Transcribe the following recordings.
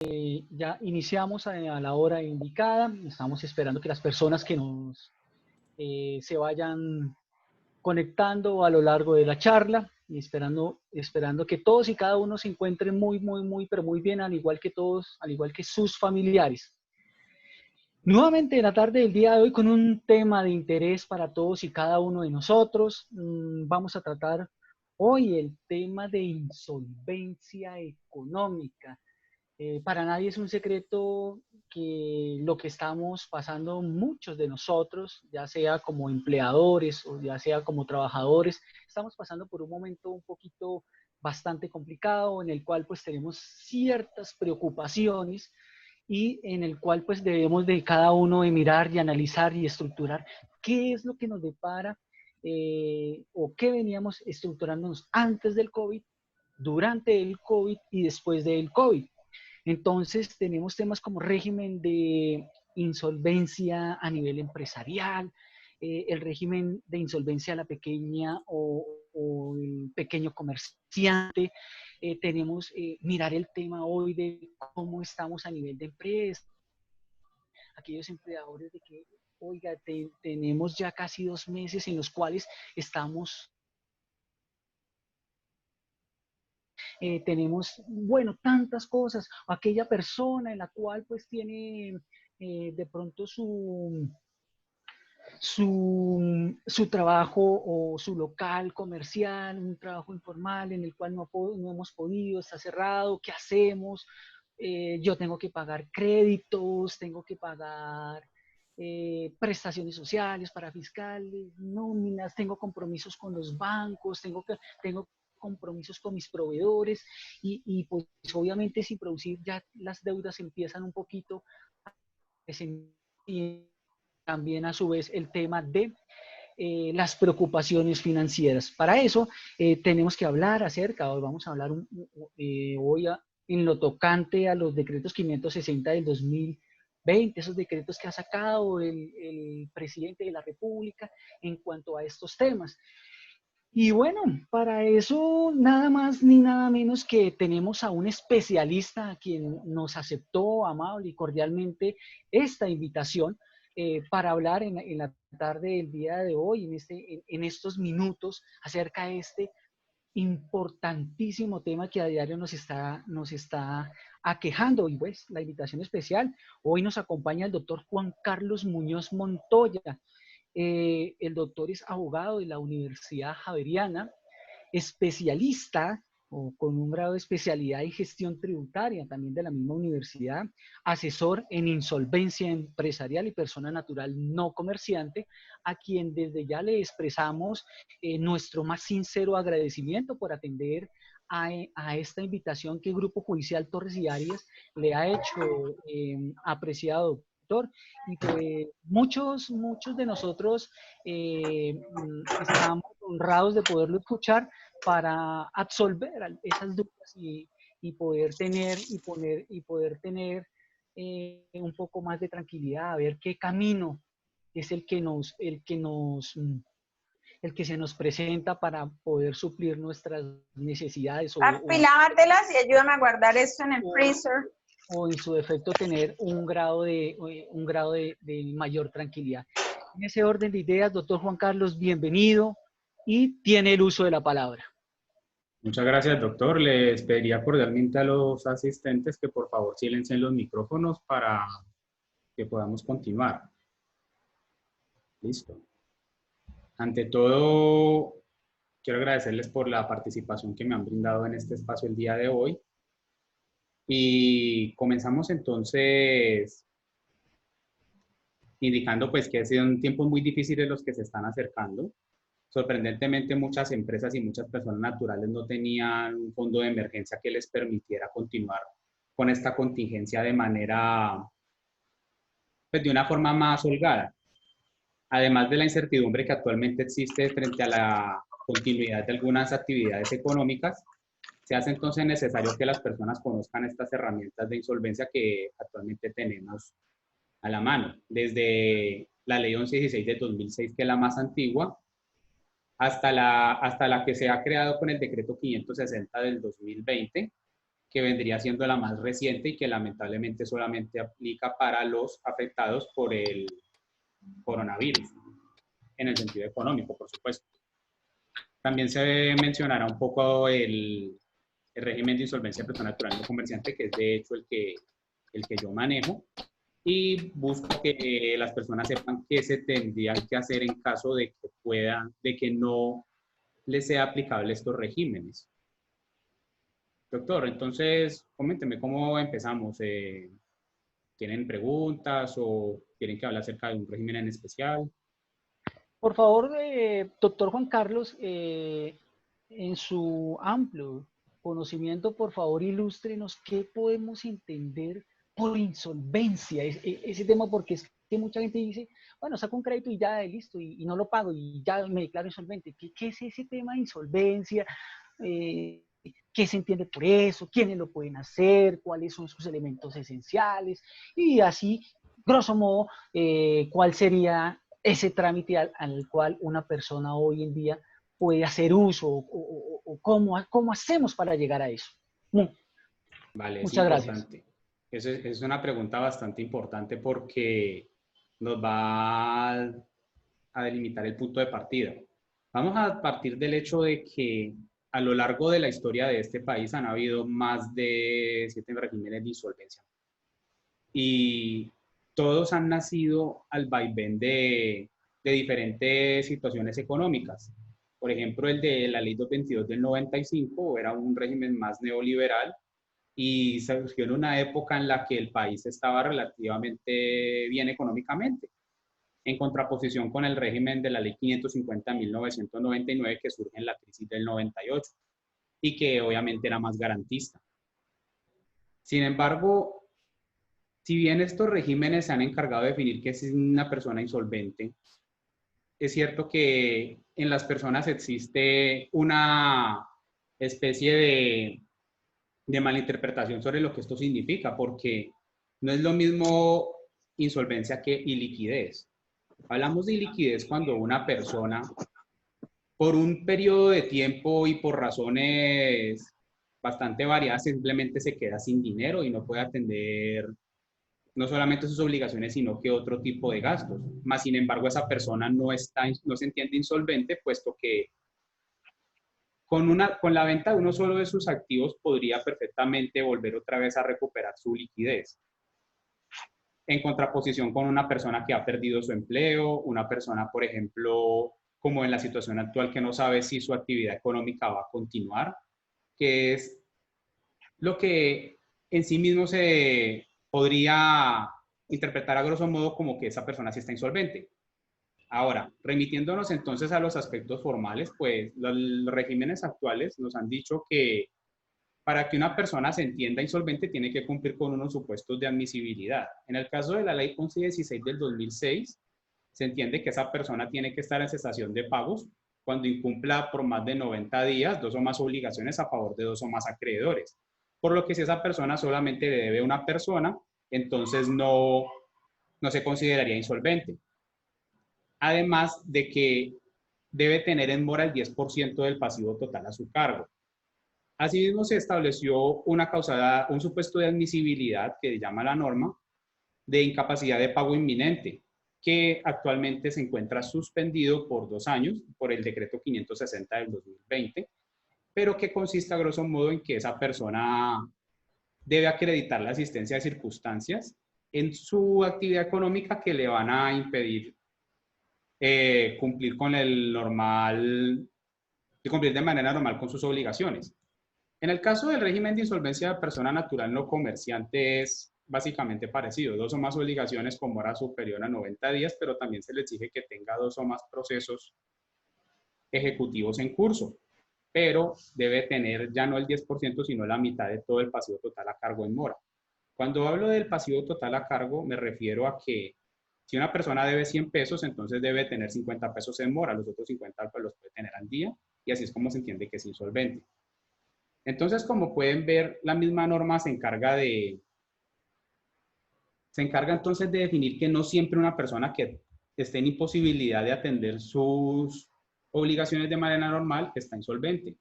Ya iniciamos a la hora indicada. Estamos esperando que las personas que nos se vayan conectando a lo largo de la charla y esperando que todos y cada uno se encuentren pero muy bien, al igual que todos, al igual que sus familiares. Nuevamente en la tarde del día de hoy con un tema de interés para todos y cada uno de nosotros. Vamos a tratar hoy el tema de insolvencia económica. Para nadie es un secreto que lo que estamos pasando muchos de nosotros, ya sea como empleadores o ya sea como trabajadores, estamos pasando por un momento un poquito bastante complicado en el cual pues tenemos ciertas preocupaciones y en el cual pues debemos de cada uno de mirar y analizar y estructurar qué es lo que nos depara o qué veníamos estructurándonos antes del COVID, durante el COVID y después del COVID. Entonces tenemos temas como régimen de insolvencia a nivel empresarial, el régimen de insolvencia a la pequeña o el pequeño comerciante. Tenemos mirar el tema hoy de cómo estamos a nivel de empresa, aquellos empleadores de que, oiga, tenemos ya casi 2 meses en los cuales estamos tenemos, bueno, tantas cosas, aquella persona en la cual pues tiene de pronto su trabajo o su local comercial, un trabajo informal en el cual no hemos podido, está cerrado, ¿qué hacemos? Yo tengo que pagar créditos, tengo que pagar prestaciones sociales para fiscales, nóminas, tengo compromisos con los bancos, tengo compromisos con mis proveedores pues obviamente sin producir ya las deudas empiezan un poquito a sentir también a su vez el tema de las preocupaciones financieras. Para eso tenemos que hablar hoy vamos a hablar en lo tocante a los decretos 560 del 2020, esos decretos que ha sacado el presidente de la República en cuanto a estos temas. Y bueno, para eso nada más ni nada menos que tenemos a un especialista a quien nos aceptó amable y cordialmente esta invitación para hablar en la tarde del día de hoy, en estos minutos, acerca de este importantísimo tema que a diario nos está aquejando. Y pues la invitación especial, hoy nos acompaña el doctor Juan Carlos Muñoz Montoya. El doctor es abogado de la Universidad Javeriana, especialista o con un grado de especialidad en gestión tributaria también de la misma universidad, asesor en insolvencia empresarial y persona natural no comerciante, a quien desde ya le expresamos nuestro más sincero agradecimiento por atender a esta invitación que el Grupo Judicial Torres y Arias le ha hecho, apreciado doctor. Y pues muchos de nosotros estamos honrados de poderlo escuchar para absolver esas dudas y poder tener un poco más de tranquilidad, a ver qué camino es el que se nos presenta para poder suplir nuestras necesidades Apilártelas y ayúdame a guardar esto en el freezer. O en su defecto tener un grado de mayor tranquilidad. En ese orden de ideas, doctor Juan Carlos, bienvenido y tiene el uso de la palabra. Muchas gracias, doctor. Les pediría cordialmente a los asistentes que por favor silencien los micrófonos para que podamos continuar. Listo. Ante todo, quiero agradecerles por la participación que me han brindado en este espacio el día de hoy. Y comenzamos entonces indicando pues que han sido tiempos muy difíciles los que se están acercando. Sorprendentemente, muchas empresas y muchas personas naturales no tenían un fondo de emergencia que les permitiera continuar con esta contingencia de manera, pues de una forma más holgada. Además de la incertidumbre que actualmente existe frente a la continuidad de algunas actividades económicas, se hace entonces necesario que las personas conozcan estas herramientas de insolvencia que actualmente tenemos a la mano, desde la Ley 1116 de 2006, que es la más antigua, hasta la que se ha creado con el decreto 560 del 2020, que vendría siendo la más reciente y que lamentablemente solamente aplica para los afectados por el coronavirus, en el sentido económico, por supuesto. También se mencionará un poco el régimen de insolvencia de persona natural no comerciante, que es de hecho el que yo manejo, y busco que las personas sepan qué se tendrían que hacer en caso de que de que no les sea aplicable estos regímenes. Doctor, entonces, coménteme cómo empezamos. ¿Tienen preguntas o quieren que hable acerca de un régimen en especial? Por favor, doctor Juan Carlos, en su amplio conocimiento, por favor, ilústrenos qué podemos entender por insolvencia, ese tema, porque es que mucha gente dice, bueno, saco un crédito y ya, listo, y no lo pago y ya me declaro insolvente. ¿Qué es ese tema de insolvencia? Eh, ¿Qué se entiende por eso? ¿Quiénes lo pueden hacer? ¿Cuáles son sus elementos esenciales? Y así, grosso modo, ¿cuál sería ese trámite al cual una persona hoy en día puede hacer uso o cómo hacemos para llegar a eso? Vale, es Muchas gracias. importante. Es una pregunta bastante importante porque nos va a delimitar el punto de partida. Vamos a partir del hecho de que a lo largo de la historia de este país han habido más de 7 regímenes de insolvencia. Y todos han nacido al vaivén de diferentes situaciones económicas. Por ejemplo, el de la Ley 222 del 95 era un régimen más neoliberal y surgió en una época en la que el país estaba relativamente bien económicamente, en contraposición con el régimen de la Ley 550 de 1999 que surge en la crisis del 98 y que obviamente era más garantista. Sin embargo, si bien estos regímenes se han encargado de definir qué es una persona insolvente, es cierto que en las personas existe una especie de malinterpretación sobre lo que esto significa, porque no es lo mismo insolvencia que iliquidez. Hablamos de iliquidez cuando una persona, por un periodo de tiempo y por razones bastante variadas, simplemente se queda sin dinero y no puede atender no solamente sus obligaciones, sino que otro tipo de gastos. Más sin embargo, esa persona no se entiende insolvente, puesto que con la venta de uno solo de sus activos podría perfectamente volver otra vez a recuperar su liquidez. En contraposición con una persona que ha perdido su empleo, una persona, por ejemplo, como en la situación actual, que no sabe si su actividad económica va a continuar, que es lo que en sí mismo se podría interpretar a grosso modo como que esa persona sí está insolvente. Ahora, remitiéndonos entonces a los aspectos formales, pues los regímenes actuales nos han dicho que para que una persona se entienda insolvente tiene que cumplir con unos supuestos de admisibilidad. En el caso de la ley 1116 del 2006, se entiende que esa persona tiene que estar en cesación de pagos cuando incumpla por más de 90 días dos o más obligaciones a favor de dos o más acreedores. Por lo que si esa persona solamente le debe a una persona, entonces no se consideraría insolvente. Además de que debe tener en mora el 10% del pasivo total a su cargo. Asimismo, se estableció un supuesto de admisibilidad que llama la norma de incapacidad de pago inminente, que actualmente se encuentra suspendido por 2 años por el decreto 560 del 2020, pero que consiste a grosso modo en que esa persona debe acreditar la existencia de circunstancias en su actividad económica que le van a impedir cumplir con cumplir de manera normal con sus obligaciones. En el caso del régimen de insolvencia de persona natural no comerciante es básicamente parecido, dos o más obligaciones con mora superior a 90 días, pero también se le exige que tenga dos o más procesos ejecutivos en curso, pero debe tener ya no el 10%, sino la mitad de todo el pasivo total a cargo en mora. Cuando hablo del pasivo total a cargo, me refiero a que si una persona debe 100 pesos, entonces debe tener 50 pesos en mora, los otros 50 pues los puede tener al día, y así es como se entiende que es insolvente. Entonces, como pueden ver, la misma norma se encarga entonces de definir que no siempre una persona que esté en imposibilidad de atender sus obligaciones de manera normal está insolvente.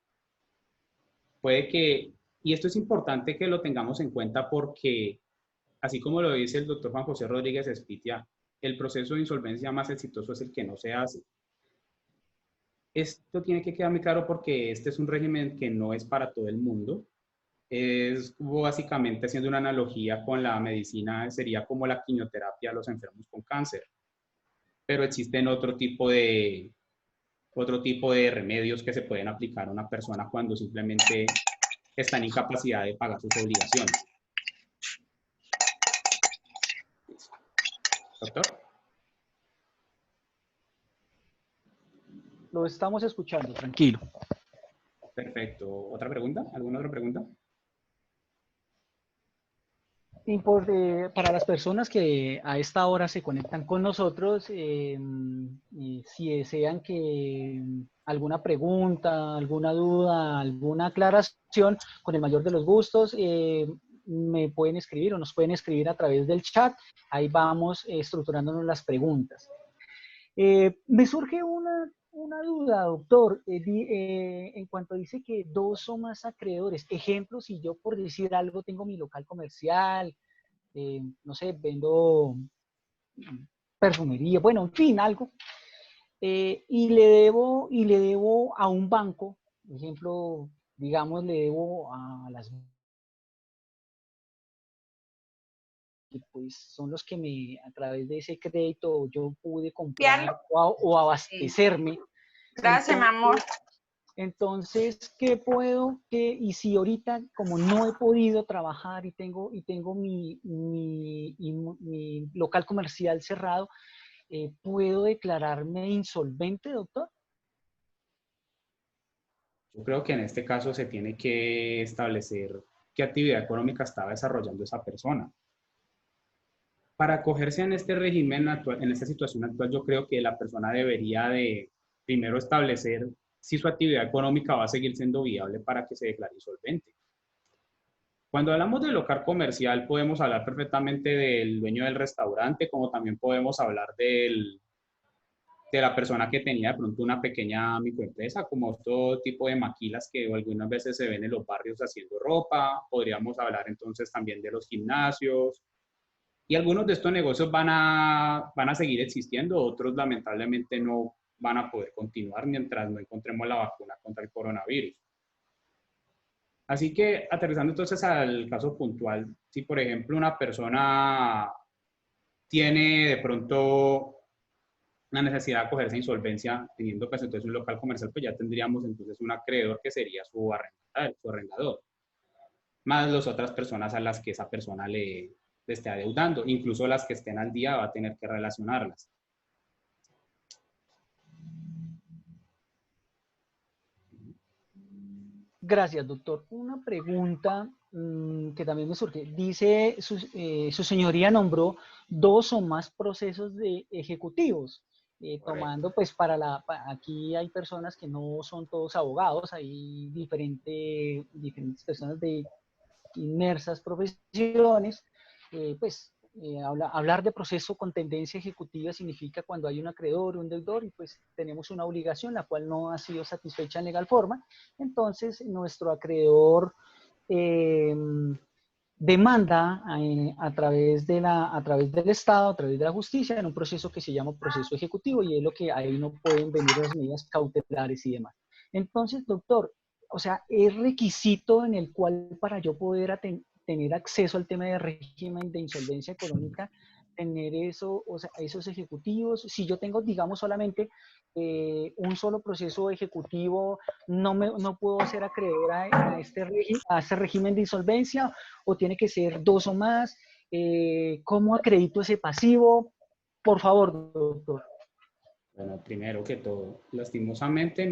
Puede que Y esto es importante que lo tengamos en cuenta porque, así como lo dice el doctor Juan José Rodríguez Espitia, el proceso de insolvencia más exitoso es el que no se hace. Esto tiene que quedar muy claro porque este es un régimen que no es para todo el mundo. Es básicamente, haciendo una analogía con la medicina, sería como la quimioterapia a los enfermos con cáncer. Pero existen otro tipo de remedios que se pueden aplicar a una persona cuando simplemente está en incapacidad de pagar sus obligaciones. Doctor. Lo estamos escuchando, tranquilo. Perfecto. ¿Otra pregunta? ¿Alguna otra pregunta? Para las personas que a esta hora se conectan con nosotros, si desean que alguna pregunta, alguna duda, alguna aclaración, con el mayor de los gustos, me pueden escribir o nos pueden escribir a través del chat. Ahí vamos estructurándonos las preguntas. Me surge una duda, doctor, en cuanto dice que dos o más acreedores. Ejemplo, si yo por decir algo tengo mi local comercial, no sé, vendo perfumería, bueno, en fin, algo, y le debo a un banco, por ejemplo, digamos, le debo a las que pues son los que a través de ese crédito yo pude comprar o abastecerme. Gracias, mi amor. Entonces, ¿qué puedo? Y si ahorita, como no he podido trabajar y tengo mi local comercial cerrado, ¿puedo declararme insolvente, doctor? Yo creo que en este caso se tiene que establecer qué actividad económica estaba desarrollando esa persona. Para acogerse en este régimen actual, en esta situación actual, yo creo que la persona debería de primero establecer si su actividad económica va a seguir siendo viable para que se declare insolvente. Cuando hablamos de local comercial, podemos hablar perfectamente del dueño del restaurante, como también podemos hablar de la persona que tenía de pronto una pequeña microempresa, como todo tipo de maquilas que algunas veces se ven en los barrios haciendo ropa. Podríamos hablar entonces también de los gimnasios. Y algunos de estos negocios van a seguir existiendo, otros lamentablemente no van a poder continuar mientras no encontremos la vacuna contra el coronavirus. Así que, aterrizando entonces al caso puntual, si por ejemplo una persona tiene de pronto una necesidad de acogerse a insolvencia, teniendo pues entonces un local comercial, pues ya tendríamos entonces un acreedor que sería su arrendador, más las otras personas a las que esa persona le esté adeudando, incluso las que estén al día va a tener que relacionarlas. Gracias, doctor. Una pregunta que también me surge. Dice, su señoría nombró dos o más procesos de ejecutivos, tomando pues aquí hay personas que no son todos abogados, hay diferentes personas de inmersas profesiones, pues hablar de proceso con tendencia ejecutiva significa cuando hay un acreedor, un deudor y pues tenemos una obligación la cual no ha sido satisfecha en legal forma, entonces nuestro acreedor demanda a través del Estado, a través de la justicia, en un proceso que se llama proceso ejecutivo y es lo que ahí no pueden venir las medidas cautelares y demás. Entonces, doctor, o sea, es requisito en el cual para yo poder tener acceso al tema de régimen de insolvencia económica, tener eso, o sea, esos ejecutivos. Si yo tengo, digamos, solamente un solo proceso ejecutivo, no puedo ser acreedor a este régimen de insolvencia, o tiene que ser dos o más. ¿Cómo acredito ese pasivo? Por favor, doctor. Bueno, primero que todo, lastimosamente,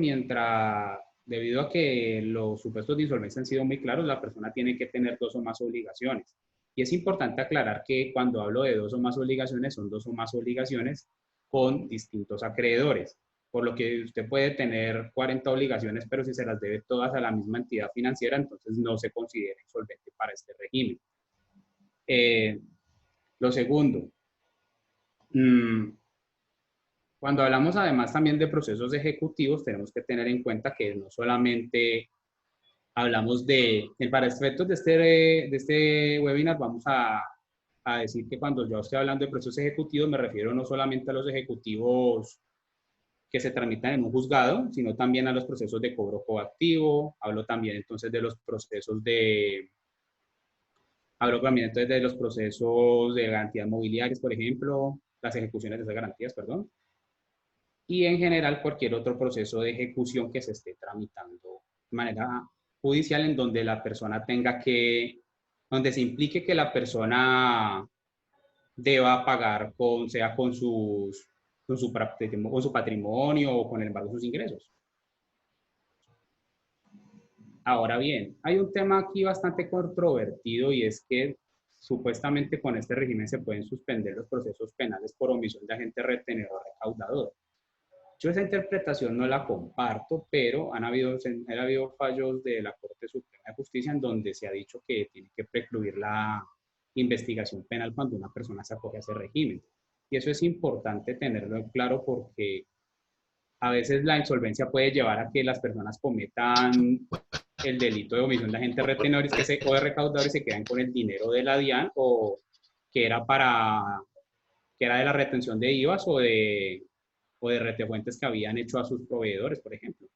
debido a que los supuestos de insolvencia han sido muy claros, la persona tiene que tener dos o más obligaciones. Y es importante aclarar que cuando hablo de dos o más obligaciones, son dos o más obligaciones con distintos acreedores. Por lo que usted puede tener 40 obligaciones, pero si se las debe todas a la misma entidad financiera, entonces no se considera insolvente para este régimen. Lo segundo, cuando hablamos además también de procesos ejecutivos, tenemos que tener en cuenta que no solamente hablamos para efectos de este webinar, vamos a decir que cuando yo estoy hablando de procesos ejecutivos, me refiero no solamente a los ejecutivos que se tramitan en un juzgado, sino también a los procesos de cobro coactivo, hablo también entonces de los procesos de garantías mobiliarias, por ejemplo, las ejecuciones de esas garantías, perdón, y en general cualquier otro proceso de ejecución que se esté tramitando de manera judicial en donde la persona donde se implique que la persona deba pagar sea con su patrimonio o con el embargo de sus ingresos. Ahora bien, hay un tema aquí bastante controvertido y es que supuestamente con este régimen se pueden suspender los procesos penales por omisión de agente retenedor recaudador. Yo esa interpretación no la comparto, pero han habido fallos de la Corte Suprema de Justicia en donde se ha dicho que tiene que precluir la investigación penal cuando una persona se acoge a ese régimen. Y eso es importante tenerlo en claro porque a veces la insolvencia puede llevar a que las personas cometan el delito de omisión de agente retenedor o de recaudador y se quedan con el dinero de la DIAN o que era de la retención de IVAs o de retefuentes que habían hecho a sus proveedores, por ejemplo.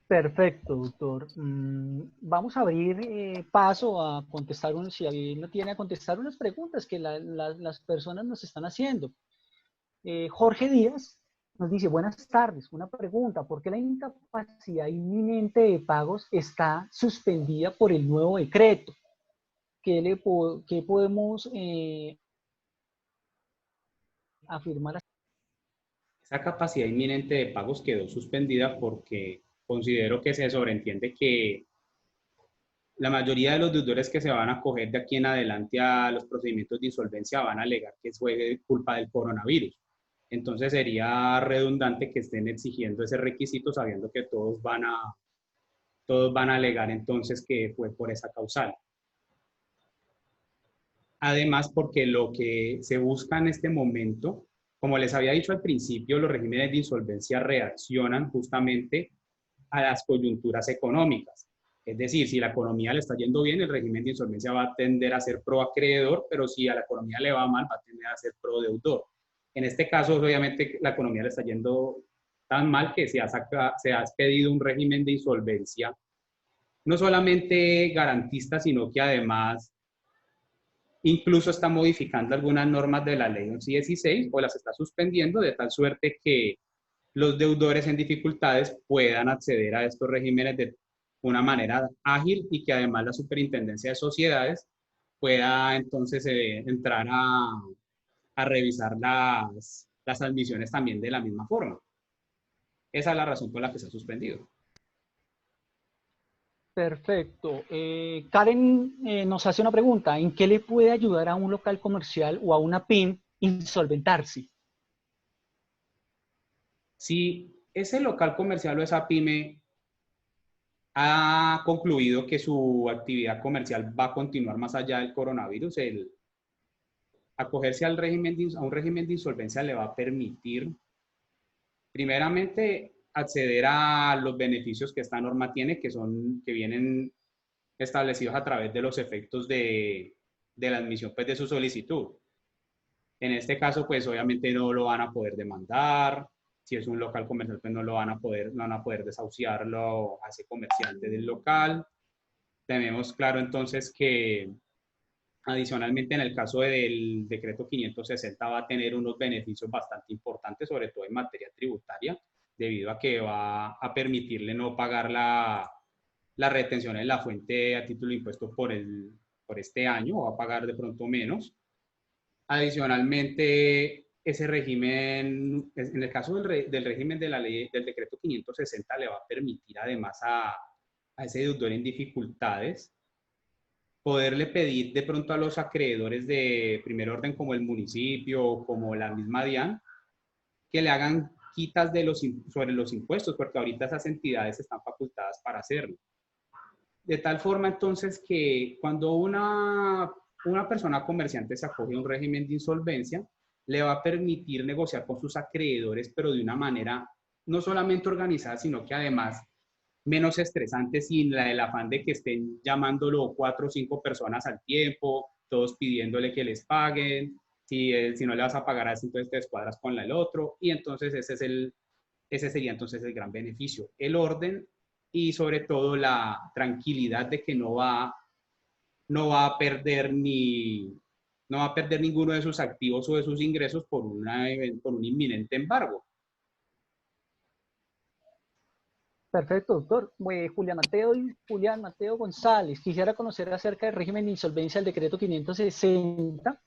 Perfecto, doctor. Vamos a abrir paso a contestar, si alguien lo tiene, a contestar unas preguntas que las personas nos están haciendo. Jorge Díaz nos dice, buenas tardes, una pregunta, ¿por qué la incapacidad inminente de pagos está suspendida por el nuevo decreto? ¿Qué podemos afirmar? Esa capacidad inminente de pagos quedó suspendida porque considero que se sobreentiende que la mayoría de los deudores que se van a acoger de aquí en adelante a los procedimientos de insolvencia van a alegar que fue culpa del coronavirus. Entonces sería redundante que estén exigiendo ese requisito sabiendo que todos van a alegar entonces que fue por esa causal. Además, porque lo que se busca en este momento, como les había dicho al principio, los regímenes de insolvencia reaccionan justamente a las coyunturas económicas. Es decir, si la economía le está yendo bien, el régimen de insolvencia va a tender a ser pro acreedor, pero si a la economía le va mal, va a tender a ser pro deudor. En este caso, obviamente, la economía le está yendo tan mal que se ha expedido un régimen de insolvencia, no solamente garantista, sino que además incluso está modificando algunas normas de la ley 1116 o las está suspendiendo de tal suerte que los deudores en dificultades puedan acceder a estos regímenes de una manera ágil y que además la Superintendencia de Sociedades pueda entonces entrar a revisar las admisiones también de la misma forma. Esa es la razón por la que se ha suspendido. Perfecto. Karen nos hace una pregunta. ¿En qué le puede ayudar a un local comercial o a una PYME insolventarse? Si ese local comercial o esa PYME ha concluido que su actividad comercial va a continuar más allá del coronavirus, el acogerse a un régimen de insolvencia le va a permitir, primeramente, acceder a los beneficios que esta norma tiene, que vienen establecidos a través de los efectos de la admisión pues, de su solicitud. En este caso, pues obviamente no lo van a poder demandar. Si es un local comercial, pues no van a poder desahuciarlo a ese comerciante del local. Tenemos claro entonces que adicionalmente en el caso del decreto 560 va a tener unos beneficios bastante importantes, sobre todo en materia tributaria, debido a que va a permitirle no pagar la retención en la fuente a título de impuesto por este año, o va a pagar de pronto menos. Adicionalmente, ese régimen, en el caso del régimen de la ley, del decreto 560, le va a permitir además a ese deudor en dificultades poderle pedir de pronto a los acreedores de primer orden como el municipio o como la misma DIAN que le hagan quitas sobre los impuestos, porque ahorita esas entidades están facultadas para hacerlo. De tal forma entonces que cuando una persona comerciante se acoge a un régimen de insolvencia, le va a permitir negociar con sus acreedores, pero de una manera no solamente organizada, sino que además menos estresante sin el afán de que estén llamándolo 4 o 5 personas al tiempo, todos pidiéndole que les paguen, si no le vas a pagar así, entonces te descuadras con el otro, y entonces ese sería entonces el gran beneficio, el orden y sobre todo la tranquilidad de que no va a perder no va a perder ninguno de sus activos o de sus ingresos por un inminente embargo. Perfecto, doctor. Julián Mateo González, quisiera conocer acerca del régimen de insolvencia del decreto 560.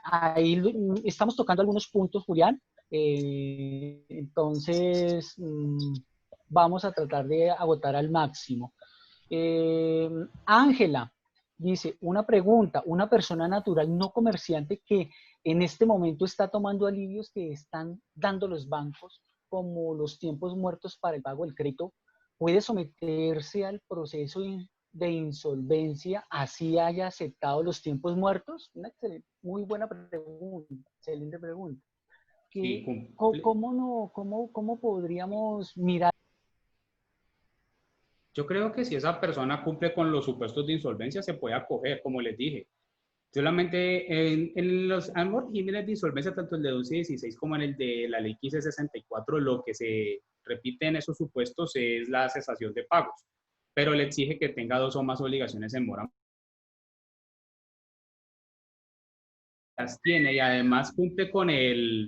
Ahí estamos tocando algunos puntos, Julián. Entonces, vamos a tratar de agotar al máximo. Ángela dice, una pregunta, una persona natural no comerciante que en este momento está tomando alivios que están dando los bancos, como los tiempos muertos para el pago del crédito, ¿puede someterse al proceso de insolvencia así haya aceptado los tiempos muertos? Una muy buena pregunta, excelente pregunta. Sí, ¿Cómo podríamos mirar? Yo creo que si esa persona cumple con los supuestos de insolvencia, se puede acoger, como les dije. Solamente en los ambos regímenes de insolvencia, tanto el de 1116 como en el de la ley 1564, lo que se repite en esos supuestos es la cesación de pagos, pero le exige que tenga 2 o más obligaciones en mora. Las tiene y además cumple con el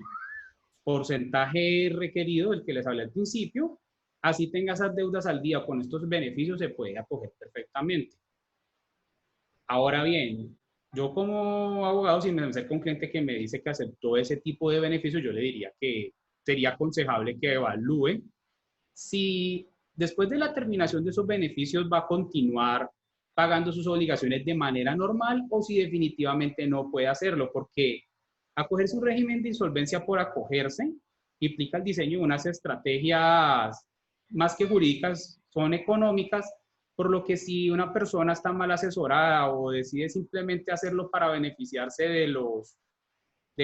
porcentaje requerido, el que les hablé al principio, así tenga esas deudas al día con estos beneficios, se puede acoger perfectamente. Ahora bien, yo como abogado, si me acerca un cliente que me dice que aceptó ese tipo de beneficios, yo le diría que sería aconsejable que evalúe si después de la terminación de esos beneficios va a continuar pagando sus obligaciones de manera normal o si definitivamente no puede hacerlo, porque acogerse un régimen de insolvencia por acogerse implica el diseño de unas estrategias más que jurídicas, son económicas, por lo que si una persona está mal asesorada o decide simplemente hacerlo para beneficiarse de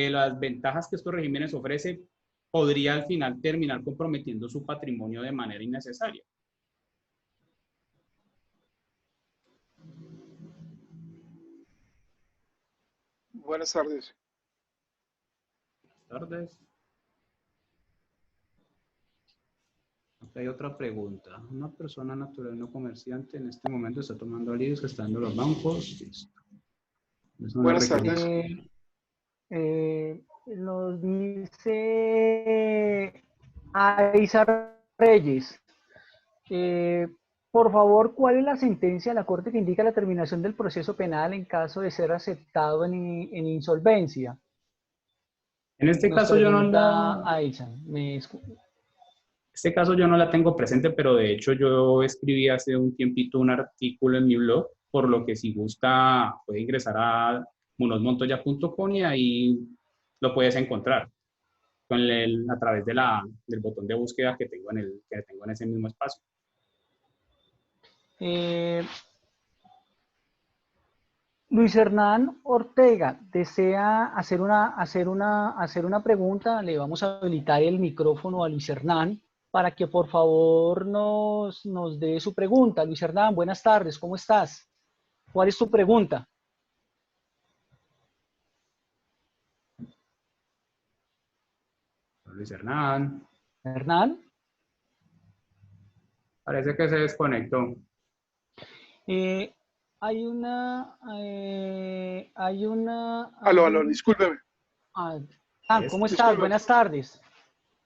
las ventajas que estos regímenes ofrecen, podría al final terminar comprometiendo su patrimonio de manera innecesaria. Buenas tardes. Buenas tardes. Aquí hay otra pregunta. Una persona natural no comerciante en este momento está tomando alivios que están dando los bancos. Listo. Buenas tardes. Nos dice Aizar Reyes. Por favor, ¿cuál es la sentencia de la Corte que indica la terminación del proceso penal en caso de ser aceptado en insolvencia? En este caso yo no la tengo presente, pero de hecho yo escribí hace un tiempito un artículo en mi blog, por lo que si gusta puede ingresar a munosmontoya.com y ahí lo puedes encontrar a través del botón de búsqueda que tengo en ese mismo espacio. Luis Hernán Ortega desea hacer una pregunta. Le vamos a habilitar el micrófono a Luis Hernán para que por favor nos dé su pregunta. Luis Hernán, buenas tardes, ¿cómo estás? ¿Cuál es tu pregunta? Luis Hernán. ¿Hernán? Parece que se desconectó. Aló, discúlpeme. ¿Cómo estás? Buenas tardes.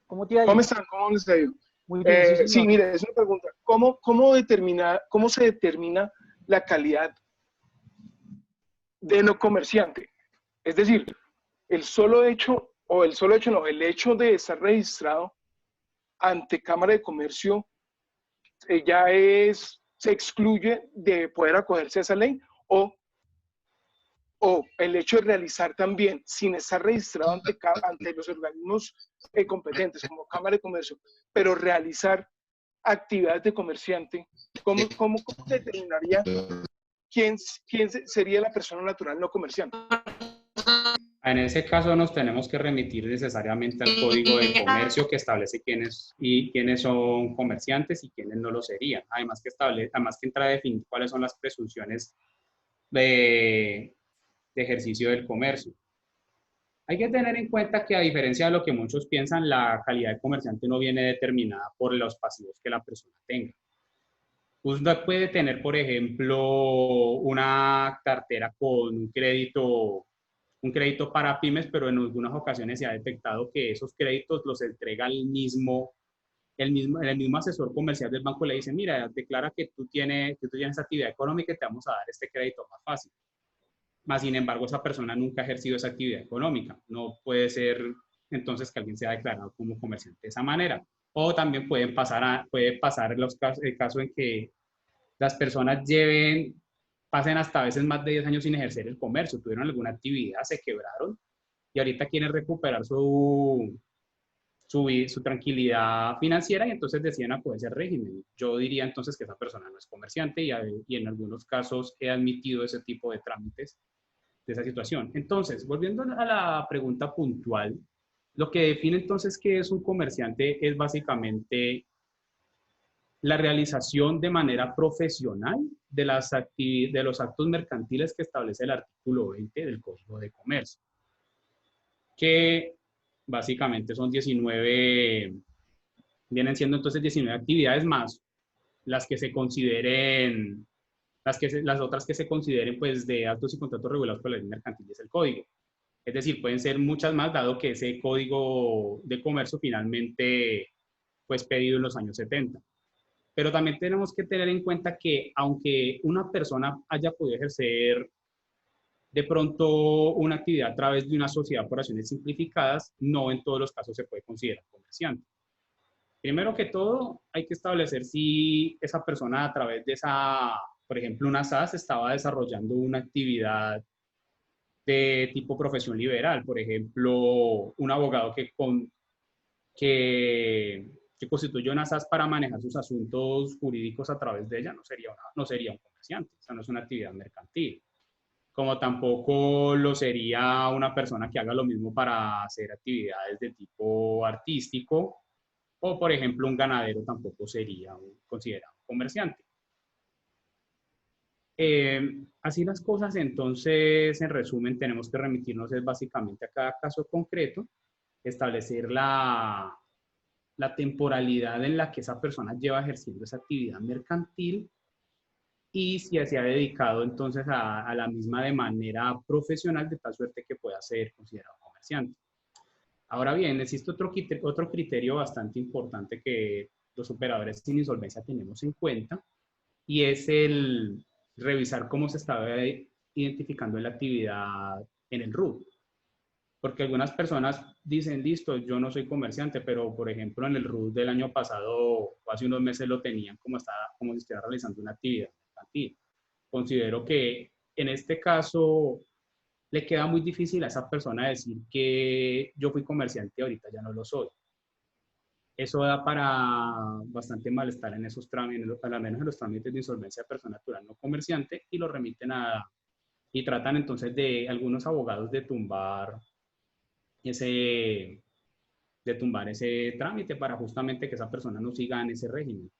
¿Cómo te ha ido? ¿Cómo están? ¿Cómo les ha ido? Muy bien, sí, mire, es una pregunta. ¿Cómo se determina la calidad de no comerciante? Es decir, el hecho de estar registrado ante Cámara de Comercio se excluye de poder acogerse a esa ley, o el hecho de realizar también, sin estar registrado ante los organismos competentes como Cámara de Comercio, pero realizar actividades de comerciante, ¿cómo se determinaría quién sería la persona natural no comerciante? En ese caso nos tenemos que remitir necesariamente al Código de Comercio que establece quiénes son comerciantes y quiénes no lo serían. Además que entra a definir cuáles son las presunciones de ejercicio del comercio. Hay que tener en cuenta que, a diferencia de lo que muchos piensan, la calidad de comerciante no viene determinada por los pasivos que la persona tenga. Usted puede tener, por ejemplo, una cartera con un crédito para pymes, pero en algunas ocasiones se ha detectado que esos créditos los entrega el mismo asesor comercial del banco. Le dice: mira, declara que tú tienes actividad económica y te vamos a dar este crédito más fácil. Más sin embargo, esa persona nunca ha ejercido esa actividad económica. No puede ser entonces que alguien sea declarado como comerciante de esa manera. O también puede pasar el caso en que las personas pasen hasta a veces más de 10 años sin ejercer el comercio, tuvieron alguna actividad, se quebraron y ahorita quieren recuperar su tranquilidad financiera y entonces deciden acogerse al régimen. Yo diría entonces que esa persona no es comerciante y en algunos casos he admitido ese tipo de trámites de esa situación. Entonces, volviendo a la pregunta puntual, lo que define entonces qué es un comerciante es básicamente la realización de manera profesional de los actos mercantiles que establece el artículo 20 del Código de Comercio, que básicamente son 19, vienen siendo entonces 19 actividades más las que se consideren, las otras que se consideren pues de actos y contratos regulados por la ley mercantil es el código. Es decir, pueden ser muchas más, dado que ese Código de Comercio finalmente fue expedido en los años 70. Pero también tenemos que tener en cuenta que aunque una persona haya podido ejercer de pronto una actividad a través de una sociedad por acciones simplificadas, no en todos los casos se puede considerar comerciante. Primero que todo, hay que establecer si esa persona a través de por ejemplo, una SAS estaba desarrollando una actividad de tipo profesión liberal. Por ejemplo, un abogado que constituyó una SAS para manejar sus asuntos jurídicos a través de ella, no sería un comerciante, o sea, no es una actividad mercantil. Como tampoco lo sería una persona que haga lo mismo para hacer actividades de tipo artístico, o por ejemplo un ganadero tampoco sería considerado comerciante. Así las cosas, entonces, en resumen, tenemos que remitirnos básicamente a cada caso concreto, establecer la temporalidad en la que esa persona lleva ejerciendo esa actividad mercantil y si se ha dedicado entonces a la misma de manera profesional, de tal suerte que pueda ser considerado comerciante. Ahora bien, existe otro criterio bastante importante que los operadores sin insolvencia tenemos en cuenta, y es el revisar cómo se estaba identificando la actividad en el RUT. Porque algunas personas dicen: listo, yo no soy comerciante, pero por ejemplo en el RUT del año pasado o hace unos meses lo tenían como si estuviera realizando una actividad mercantil. Considero que en este caso le queda muy difícil a esa persona decir que yo fui comerciante y ahorita ya no lo soy. Eso da para bastante malestar en esos trámites, al menos en los trámites de insolvencia de persona natural no comerciante, y lo remiten y tratan entonces de algunos abogados de tumbar ese trámite para justamente que esa persona no siga en ese régimen.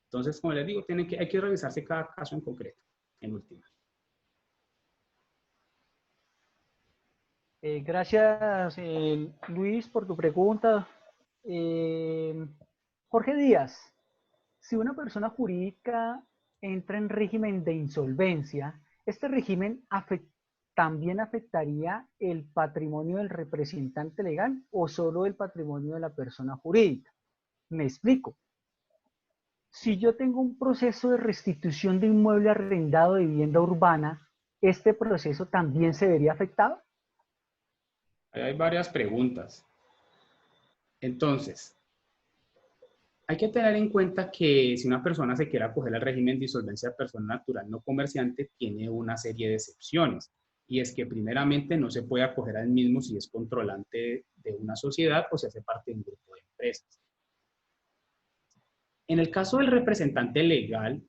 Entonces, como les digo, hay que revisarse cada caso en concreto, en última. Gracias, Luis, por tu pregunta. Jorge Díaz, si una persona jurídica entra en régimen de insolvencia, ¿este régimen también afectaría el patrimonio del representante legal o solo el patrimonio de la persona jurídica? Me explico. Si yo tengo un proceso de restitución de inmueble arrendado de vivienda urbana, ¿este proceso también se vería afectado? Hay varias preguntas. Entonces, hay que tener en cuenta que si una persona se quiere acoger al régimen de insolvencia de persona natural no comerciante, tiene una serie de excepciones. Y es que primeramente no se puede acoger al mismo si es controlante de una sociedad o si hace parte de un grupo de empresas. En el caso del representante legal,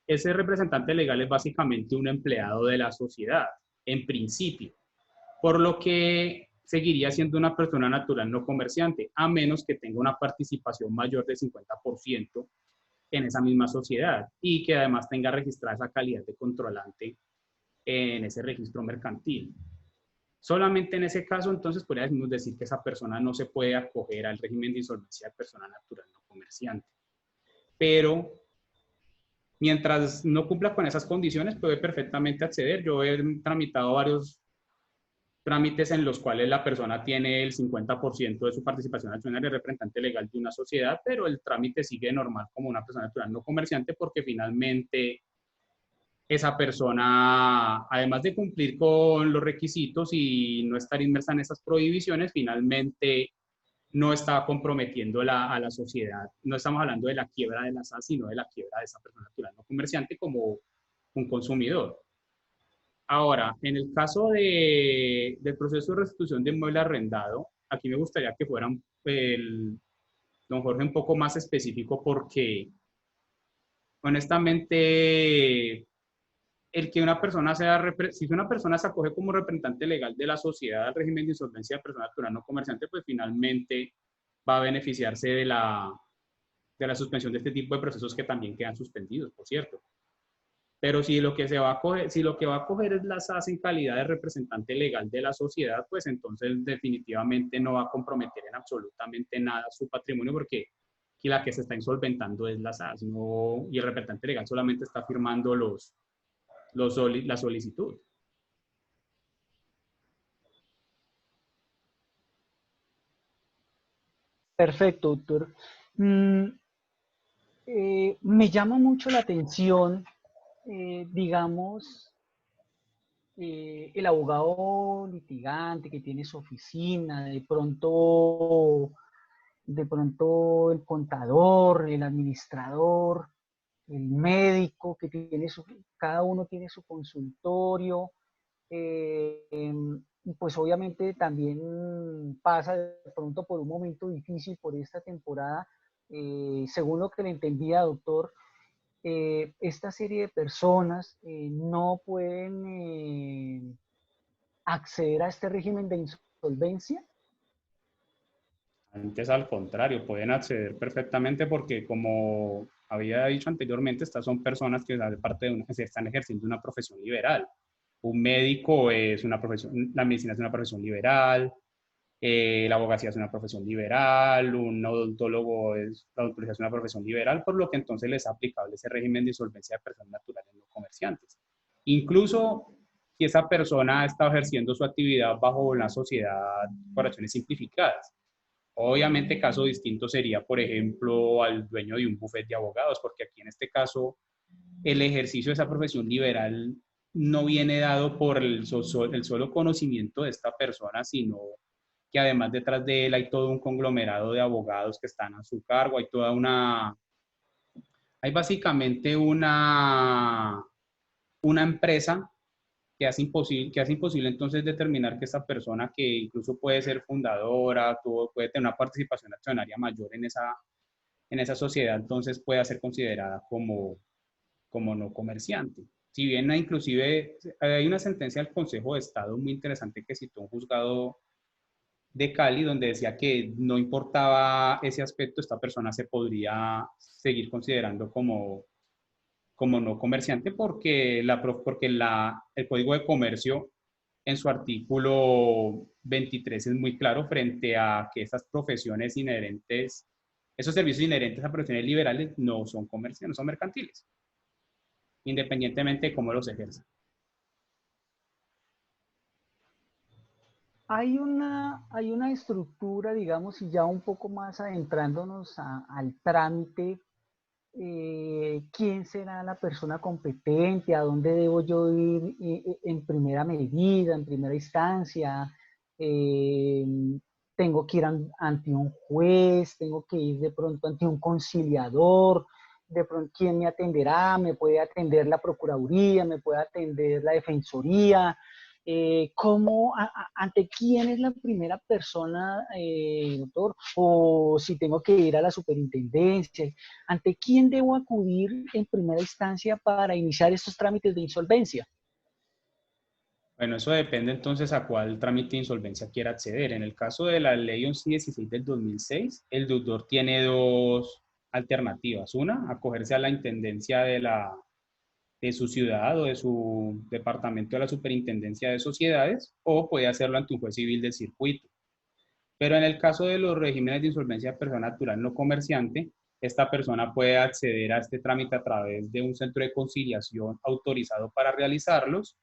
ese representante legal es básicamente un empleado de la sociedad, en principio. por lo que seguiría siendo una persona natural no comerciante, a menos que tenga una participación mayor del 50% en esa misma sociedad y que además tenga registrada esa calidad de controlante en ese registro mercantil. Solamente en ese caso, entonces, podríamos decir que esa persona no se puede acoger al régimen de insolvencia de persona natural no comerciante. Pero mientras no cumpla con esas condiciones, puede perfectamente acceder. Yo he tramitado varios trámites en los cuales la persona tiene el 50% de su participación accionaria de representante legal de una sociedad, pero el trámite sigue normal como una persona natural no comerciante porque finalmente esa persona, además de cumplir con los requisitos y no estar inmersa en esas prohibiciones, finalmente no está comprometiendo a la sociedad. No estamos hablando de la quiebra de la SAS, sino de la quiebra de esa persona natural no comerciante como un consumidor. Ahora, en el caso del proceso de restitución de inmueble arrendado, aquí me gustaría que fueran don Jorge un poco más específico porque honestamente el que una persona si una persona se acoge como representante legal de la sociedad al régimen de insolvencia de persona natural no comerciante, pues finalmente va a beneficiarse de la suspensión de este tipo de procesos que también quedan suspendidos, por cierto. Pero si lo que va a coger es la SAS en calidad de representante legal de la sociedad, pues entonces definitivamente no va a comprometer en absolutamente nada su patrimonio porque la que se está insolventando es la SAS, no, y el representante legal solamente está firmando la solicitud. Perfecto, doctor. Mm, Me llama mucho la atención, digamos, el abogado litigante que tiene su oficina, de pronto el contador, el administrador, el médico que tiene cada uno tiene su consultorio, y pues obviamente también pasa de pronto por un momento difícil por esta temporada. Según lo que le entendía, doctor, esta serie de personas no pueden acceder a este régimen de insolvencia. Antes, al contrario, pueden acceder perfectamente porque, como había dicho anteriormente, estas son personas que se están ejerciendo una profesión liberal. Un médico es una profesión, la medicina es una profesión liberal, la abogacía es una profesión liberal, un odontólogo la odontología es una profesión liberal, por lo que entonces les es aplicable ese régimen de insolvencia de personas naturales no comerciantes. Incluso si esa persona está ejerciendo su actividad bajo una sociedad por acciones simplificadas. Obviamente, caso distinto sería, por ejemplo, al dueño de un bufete de abogados, porque aquí en este caso el ejercicio de esa profesión liberal no viene dado por el solo conocimiento de esta persona, sino que además detrás de él hay todo un conglomerado de abogados que están a su cargo, hay básicamente una empresa que hace imposible entonces determinar que esta persona, que incluso puede ser fundadora, puede tener una participación accionaria mayor en esa sociedad, entonces pueda ser considerada como no comerciante. Si bien inclusive hay una sentencia del Consejo de Estado muy interesante que citó un juzgado de Cali, donde decía que no importaba ese aspecto, esta persona se podría seguir considerando como no comerciante porque, el Código de Comercio en su artículo 23 es muy claro frente a que esas profesiones inherentes, esos servicios inherentes a profesiones liberales no son comerciales, no son mercantiles, independientemente de cómo los ejerzan. Hay una estructura, digamos, y ya un poco más adentrándonos al trámite, quién será la persona competente, a dónde debo yo ir en primera medida, en primera instancia, eh, tengo que ir ante un juez, tengo que ir de pronto ante un conciliador, de pronto quién me atenderá, me puede atender la Procuraduría, me puede atender la Defensoría. ¿Ante quién es la primera persona, doctor? O si tengo que ir a la superintendencia, ¿ante quién debo acudir en primera instancia para iniciar estos trámites de insolvencia? Bueno, eso depende entonces a cuál trámite de insolvencia quiera acceder. En el caso de la ley 1116 del 2006, el deudor tiene dos alternativas. Una, acogerse a la intendencia de su ciudad o de su departamento de la superintendencia de sociedades, o puede hacerlo ante un juez civil del circuito. Pero en el caso de los regímenes de insolvencia de persona natural no comerciante, esta persona puede acceder a este trámite a través de un centro de conciliación autorizado para realizarlos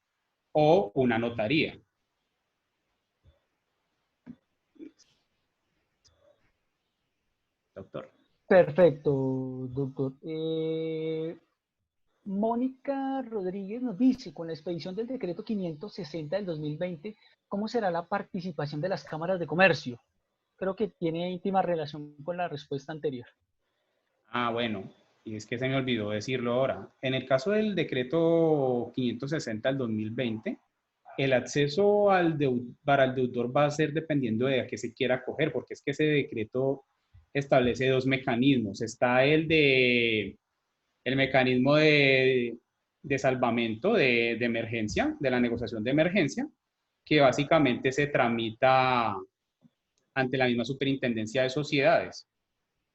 o una notaría. Doctor. Perfecto, doctor. Mónica Rodríguez nos dice, con la expedición del decreto 560 del 2020, ¿cómo será la participación de las cámaras de comercio? Creo que tiene íntima relación con la respuesta anterior. Ah, bueno, y es que se me olvidó decirlo ahora. En el caso del decreto 560 del 2020, el acceso para el deudor va a ser dependiendo de a qué se quiera acoger, porque es que ese decreto establece dos mecanismos. Está el mecanismo de salvamento de emergencia, de la negociación de emergencia, que básicamente se tramita ante la misma superintendencia de sociedades.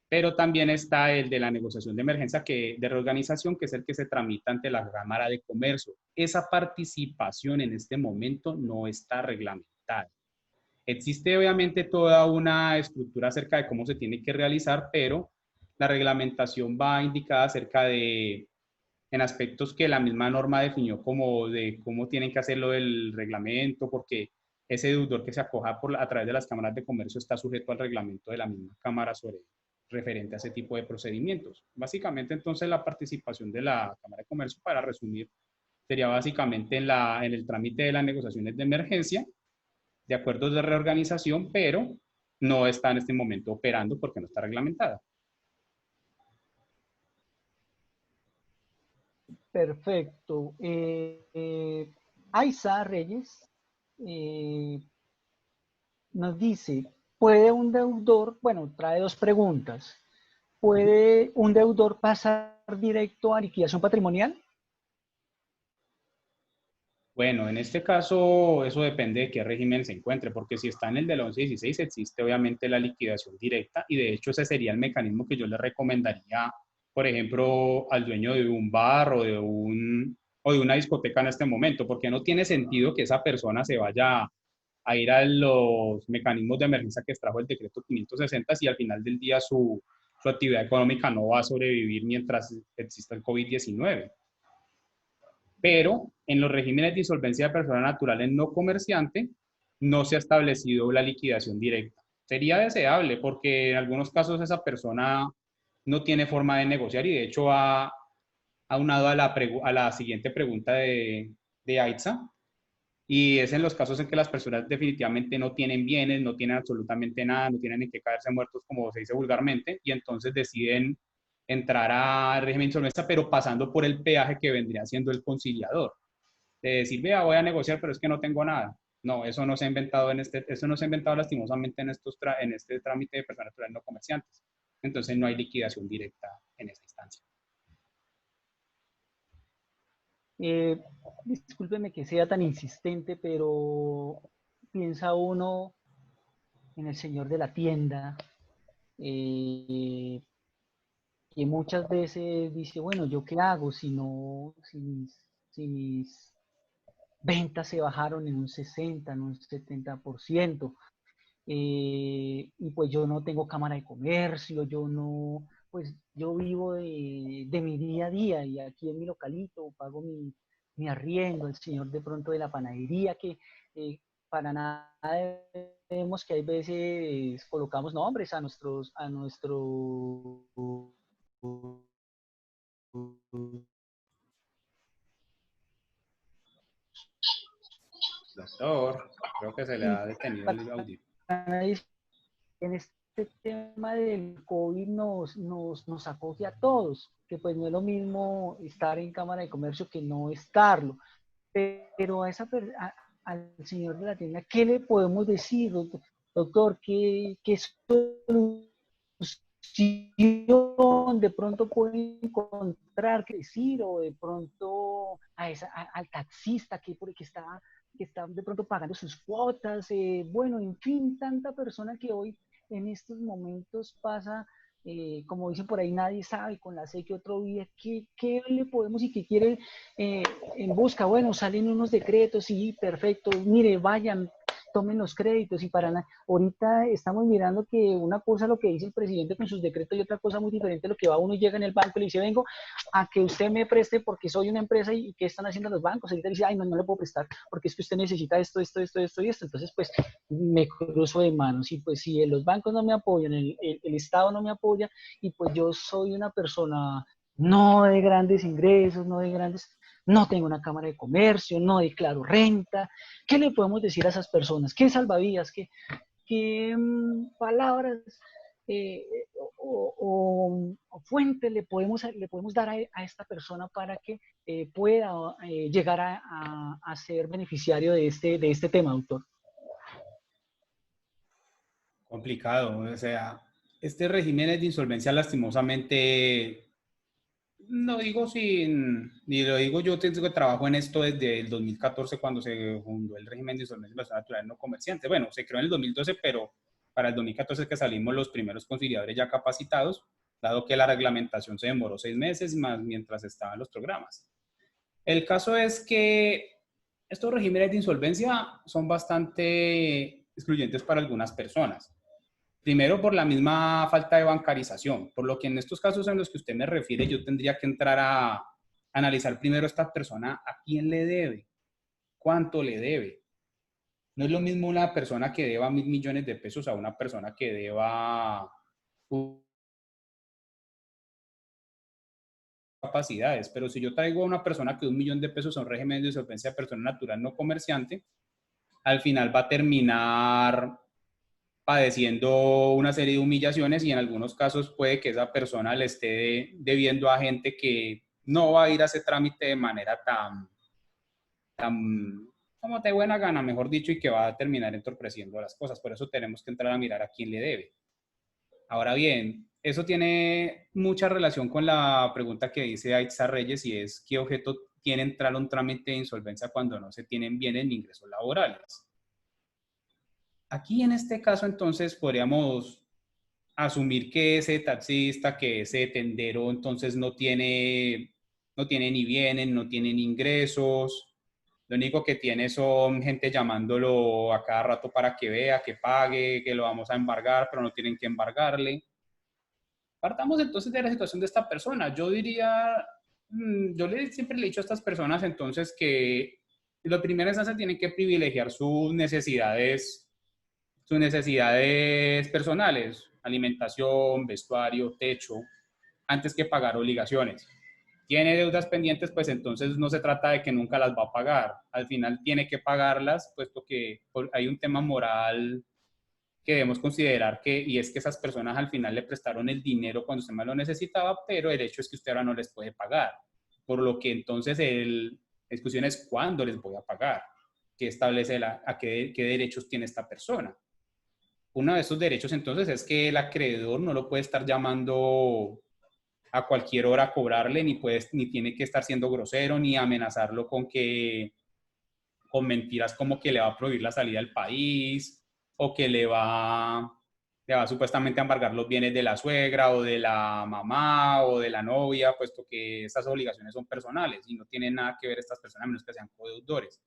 Pero también está el de la negociación de emergencia de reorganización, que es el que se tramita ante la Cámara de Comercio. Esa participación en este momento no está reglamentada. Existe obviamente toda una estructura acerca de cómo se tiene que realizar, pero la reglamentación va indicada acerca en aspectos que la misma norma definió como de cómo tienen que hacerlo del reglamento, porque ese deudor que se acoja a través de las cámaras de comercio está sujeto al reglamento de la misma cámara sobre referente a ese tipo de procedimientos. Básicamente, entonces, la participación de la Cámara de Comercio, para resumir, sería básicamente en el trámite de las negociaciones de emergencia, de acuerdos de reorganización, pero no está en este momento operando porque no está reglamentada. Perfecto. Aiza Reyes nos dice, ¿puede un deudor, bueno, trae dos preguntas, ¿puede un deudor pasar directo a liquidación patrimonial? Bueno, en este caso, eso depende de qué régimen se encuentre, porque si está en el del 1116 existe obviamente la liquidación directa y de hecho ese sería el mecanismo que yo le recomendaría, por ejemplo, al dueño de un bar o de una discoteca en este momento, porque no tiene sentido que esa persona se vaya a ir a los mecanismos de emergencia que extrajo el decreto 560 si al final del día su actividad económica no va a sobrevivir mientras exista el COVID-19. Pero en los regímenes de insolvencia de personas naturales no comerciante no se ha establecido la liquidación directa. Sería deseable porque en algunos casos esa persona no tiene forma de negociar y de hecho ha aunado a la siguiente pregunta de Aitza, y es en los casos en que las personas definitivamente no tienen bienes, no tienen absolutamente nada, no tienen en qué caerse muertos, como se dice vulgarmente, y entonces deciden entrar al régimen de insolvencia, pero pasando por el peaje que vendría siendo el conciliador. De decir, vea, voy a negociar, pero es que no tengo nada. No, eso no se ha inventado eso no se ha inventado lastimosamente en este trámite de personas naturales no comerciantes. Entonces no hay liquidación directa en esta instancia. Eh, Discúlpeme que sea tan insistente, pero piensa uno en el señor de la tienda, eh, que muchas veces dice, bueno, ¿yo qué hago si no, si mis ventas se bajaron en un 60, en un 70%? Y pues yo no tengo cámara de comercio, yo no, pues yo vivo de mi día a día y aquí en mi localito pago mi arriendo, el señor de pronto de la panadería que para nada vemos que hay veces colocamos nombres a nuestros Doctor, creo que se le y ha detenido para el audio. nadie en este tema del COVID nos acoge a todos, que pues no es lo mismo estar en Cámara de Comercio que no estarlo. Pero al señor de la tienda, ¿qué le podemos decir, doctor? Doctor, ¿qué solución de pronto puede encontrar que decir? O de pronto al taxista que está que está de pronto pagando sus cuotas, bueno, en fin, tanta persona que hoy en estos momentos pasa, como dicen por ahí, nadie sabe con la que otro día, ¿qué le podemos y qué quiere en busca? Bueno, salen unos decretos, sí, perfecto, mire, vayan, tomen los créditos y ahorita estamos mirando que una cosa lo que dice el presidente con sus decretos y otra cosa muy diferente lo que va uno y llega en el banco y le dice, vengo a que usted me preste porque soy una empresa y ¿qué están haciendo los bancos? Ahorita dice, ay, no, no le puedo prestar porque es que usted necesita esto, esto, esto, esto y esto. Entonces, pues, me cruzo de manos y pues si los bancos no me apoyan, el Estado no me apoya y pues yo soy una persona no de grandes ingresos, no tengo una cámara de comercio, no declaro renta. ¿Qué le podemos decir a esas personas? ¿Qué salvavidas? ¿Qué palabras o fuente le podemos dar a esta persona para que pueda llegar a ser beneficiario de este tema, doctor? Complicado, o sea, este régimen de insolvencia lastimosamente, no digo ni lo digo yo, tengo que trabajo en esto desde el 2014 cuando se fundó el régimen de insolvencia de personas naturales no comerciantes. Bueno, se creó en el 2012, pero para el 2014 es que salimos los primeros conciliadores ya capacitados, dado que la reglamentación se demoró 6 meses más mientras estaban los programas. El caso es que estos regímenes de insolvencia son bastante excluyentes para algunas personas. Primero, por la misma falta de bancarización, por lo que en estos casos en los que usted me refiere, yo tendría que entrar a analizar primero a esta persona a quién le debe, cuánto le debe. No es lo mismo una persona que deba 1.000 millones de pesos a una persona que deba capacidades, pero si yo traigo a una persona que 1 millón de pesos son régimen de insolvencia de persona natural no comerciante, al final va a terminar padeciendo una serie de humillaciones y en algunos casos puede que esa persona le esté debiendo a gente que no va a ir a ese trámite de manera tan como de buena gana, mejor dicho, y que va a terminar entorpeciendo las cosas. Por eso tenemos que entrar a mirar a quién le debe. Ahora bien, eso tiene mucha relación con la pregunta que dice Aitza Reyes y es ¿qué objeto tiene entrar a un trámite de insolvencia cuando no se tienen bienes ni ingresos laborales? Aquí en este caso entonces podríamos asumir que ese taxista, que ese tendero entonces no tiene ni bienes, no tiene ni ingresos, lo único que tiene son gente llamándolo a cada rato para que vea, que pague, que lo vamos a embargar, pero no tienen que embargarle. Partamos entonces de la situación de esta persona. Yo diría, siempre le he dicho a estas personas entonces que lo primero es que tienen que privilegiar sus necesidades personales, alimentación, vestuario, techo, antes que pagar obligaciones. Tiene deudas pendientes, pues entonces no se trata de que nunca las va a pagar. Al final tiene que pagarlas, puesto que hay un tema moral que debemos considerar y es que esas personas al final le prestaron el dinero cuando usted más lo necesitaba, pero el hecho es que usted ahora no les puede pagar. Por lo que entonces la discusión es cuándo les voy a pagar, qué establece qué derechos tiene esta persona. Uno de esos derechos entonces es que el acreedor no lo puede estar llamando a cualquier hora a cobrarle, ni tiene que estar siendo grosero, ni amenazarlo con mentiras como que le va a prohibir la salida del país, o que le va supuestamente a embargar los bienes de la suegra, o de la mamá, o de la novia, puesto que esas obligaciones son personales y no tienen nada que ver estas personas, a menos que sean codeudores.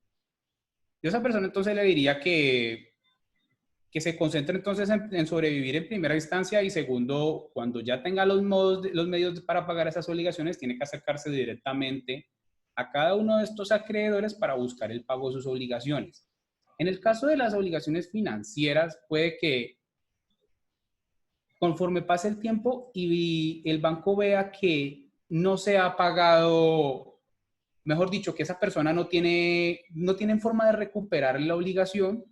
Yo a esa persona entonces le diría que se concentre entonces en sobrevivir en primera instancia y segundo, cuando ya tenga los medios para pagar esas obligaciones, tiene que acercarse directamente a cada uno de estos acreedores para buscar el pago de sus obligaciones. En el caso de las obligaciones financieras, puede que conforme pase el tiempo y el banco vea que no se ha pagado, mejor dicho, que esa persona no tiene forma de recuperar la obligación,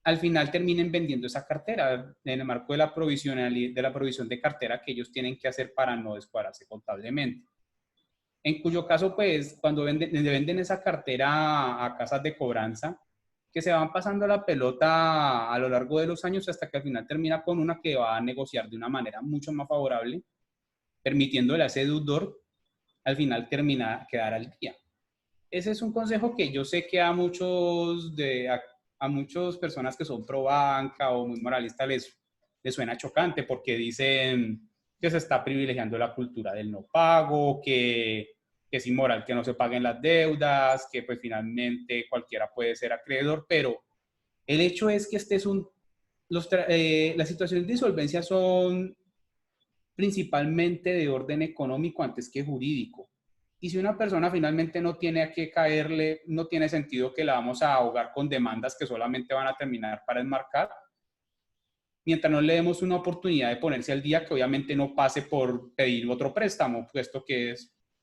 al final terminen vendiendo esa cartera en el marco de la provisión de cartera que ellos tienen que hacer para no descuadrarse contablemente. En cuyo caso, pues, cuando venden esa cartera a casas de cobranza, que se van pasando la pelota a lo largo de los años hasta que al final termina con una que va a negociar de una manera mucho más favorable, permitiéndole a ese deudor al final quedar al día. ese es un consejo que yo sé que a muchas personas que son pro banca o muy moralistas les suena chocante porque dicen que se está privilegiando la cultura del no pago, que es inmoral que no se paguen las deudas, que pues finalmente cualquiera puede ser acreedor, pero el hecho es que las situaciones de insolvencia son principalmente de orden económico antes que jurídico. Y si una persona finalmente no tiene a qué caerle, no tiene sentido que la vamos a ahogar con demandas que solamente van a terminar para enmarcar, mientras no le demos una oportunidad de ponerse al día, que obviamente no pase por pedir otro préstamo, puesto que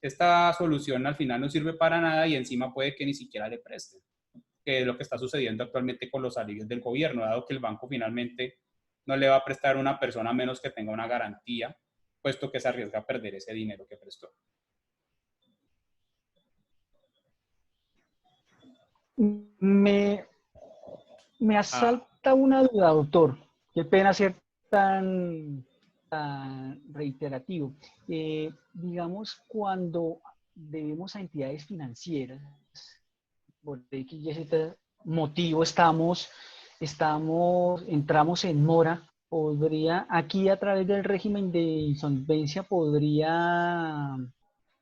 esta solución al final no sirve para nada y encima puede que ni siquiera le presten, que es lo que está sucediendo actualmente con los alivios del gobierno, dado que el banco finalmente no le va a prestar a una persona a menos que tenga una garantía, puesto que se arriesga a perder ese dinero que prestó. Me asalta una duda, doctor. Qué pena ser tan reiterativo. Digamos, cuando debemos a entidades financieras, por X y Z motivo entramos en mora, aquí a través del régimen de insolvencia podría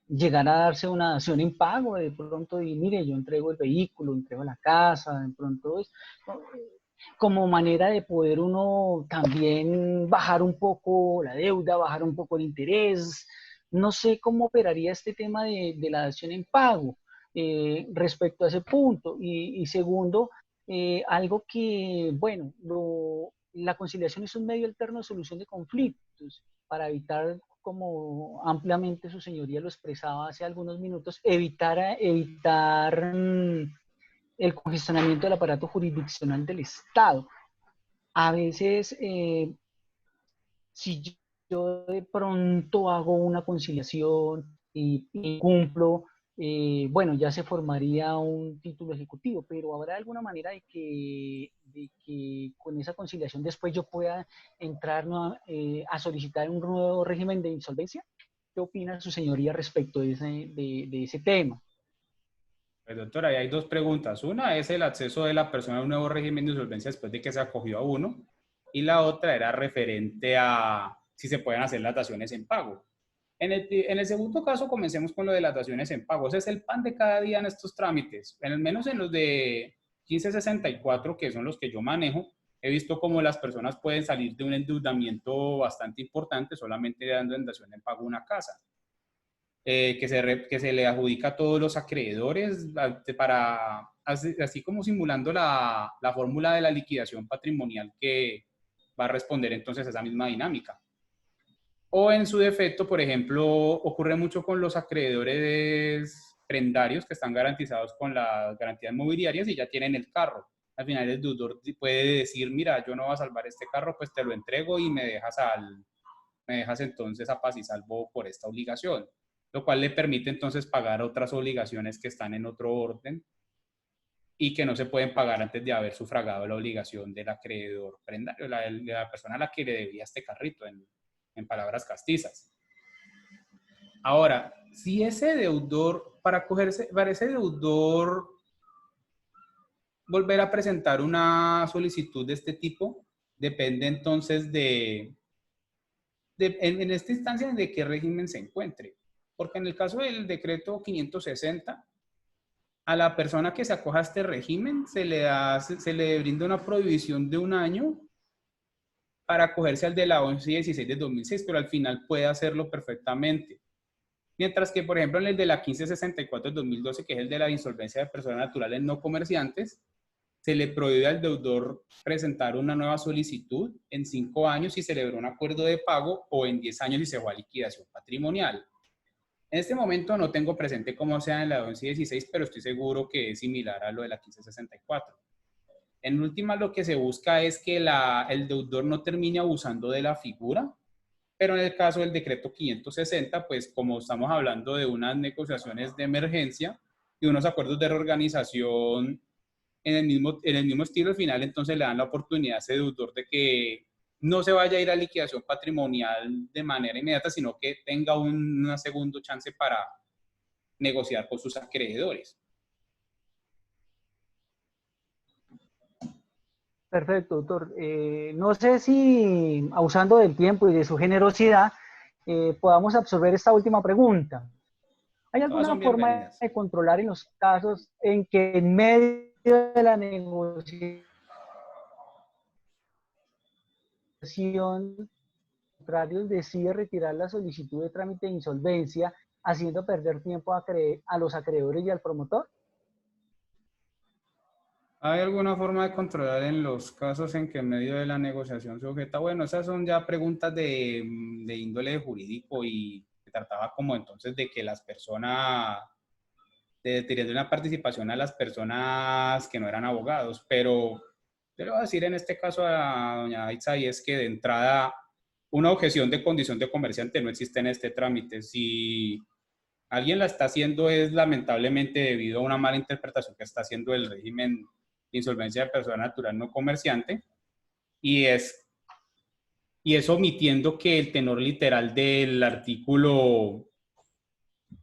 llegar a darse una dación en pago, de pronto, y mire, yo entrego el vehículo, entrego la casa, de pronto es como manera de poder uno también bajar un poco la deuda, bajar un poco el interés. No sé cómo operaría este tema de la dación en pago respecto a ese punto. Y segundo, algo que, bueno, la conciliación es un medio alterno de solución de conflictos para evitar, como ampliamente su señoría lo expresaba hace algunos minutos, evitar el congestionamiento del aparato jurisdiccional del Estado. A veces, si yo de pronto hago una conciliación y cumplo, bueno, ya se formaría un título ejecutivo, pero ¿habrá alguna manera de que con esa conciliación después yo pueda entrar a solicitar un nuevo régimen de insolvencia? ¿Qué opina su señoría respecto de ese tema? Pues, doctora, ahí hay dos preguntas. Una es el acceso de la persona a un nuevo régimen de insolvencia después de que se acogió a uno. Y la otra era referente a si se pueden hacer las daciones en pago. En el segundo caso, comencemos con lo de las daciones en pago. Ese es el pan de cada día en estos trámites. Al menos en los de 1564, que son los que yo manejo, he visto cómo las personas pueden salir de un endeudamiento bastante importante solamente dando en dación en pago una casa. Que se le adjudica a todos los acreedores, así como simulando la fórmula de la liquidación patrimonial que va a responder entonces a esa misma dinámica. O en su defecto, por ejemplo, ocurre mucho con los acreedores prendarios que están garantizados con las garantías mobiliarias y ya tienen el carro. Al final el deudor puede decir, mira, yo no voy a salvar este carro, pues te lo entrego y me dejas entonces a paz y salvo por esta obligación, lo cual le permite entonces pagar otras obligaciones que están en otro orden y que no se pueden pagar antes de haber sufragado la obligación del acreedor prendario, de la persona a la que le debía este carrito, en palabras castizas. Ahora, si ese deudor, para ese deudor volver a presentar una solicitud de este tipo, depende entonces en esta instancia de qué régimen se encuentre. Porque en el caso del decreto 560, a la persona que se acoja a este régimen se le brinda una prohibición de 1 año para acogerse al de la 1116 de 2006, pero al final puede hacerlo perfectamente. Mientras que, por ejemplo, en el de la 1564 de 2012, que es el de la insolvencia de personas naturales no comerciantes, se le prohíbe al deudor presentar una nueva solicitud en 5 años si celebró un acuerdo de pago o en 10 años si se fue a liquidación patrimonial. En este momento no tengo presente cómo sea en la 1116, pero estoy seguro que es similar a lo de la 1564. En última, lo que se busca es que el deudor no termine abusando de la figura, pero en el caso del decreto 560, pues como estamos hablando de unas negociaciones de emergencia y unos acuerdos de reorganización en el mismo estilo, al final entonces le dan la oportunidad a ese deudor de que no se vaya a ir a liquidación patrimonial de manera inmediata, sino que tenga una segunda chance para negociar con sus acreedores. Perfecto, doctor. No sé si, abusando del tiempo y de su generosidad, podamos absorber esta última pregunta. ¿Hay Todas alguna son forma bienvenidas. de controlar en los casos en que en medio de la negociación contrario decide retirar la solicitud de trámite de insolvencia, haciendo perder tiempo a los acreedores y al promotor? ¿Hay alguna forma de controlar en los casos en que en medio de la negociación se objeta? Bueno, esas son ya preguntas de índole jurídico y se trataba como entonces de que las personas, de teniendo una participación a las personas que no eran abogados, pero yo le voy a decir en este caso a doña Aitza, y es que de entrada una objeción de condición de comerciante no existe en este trámite. Si alguien la está haciendo es lamentablemente debido a una mala interpretación que está haciendo el régimen de insolvencia de persona natural no comerciante, y es omitiendo que el tenor literal del artículo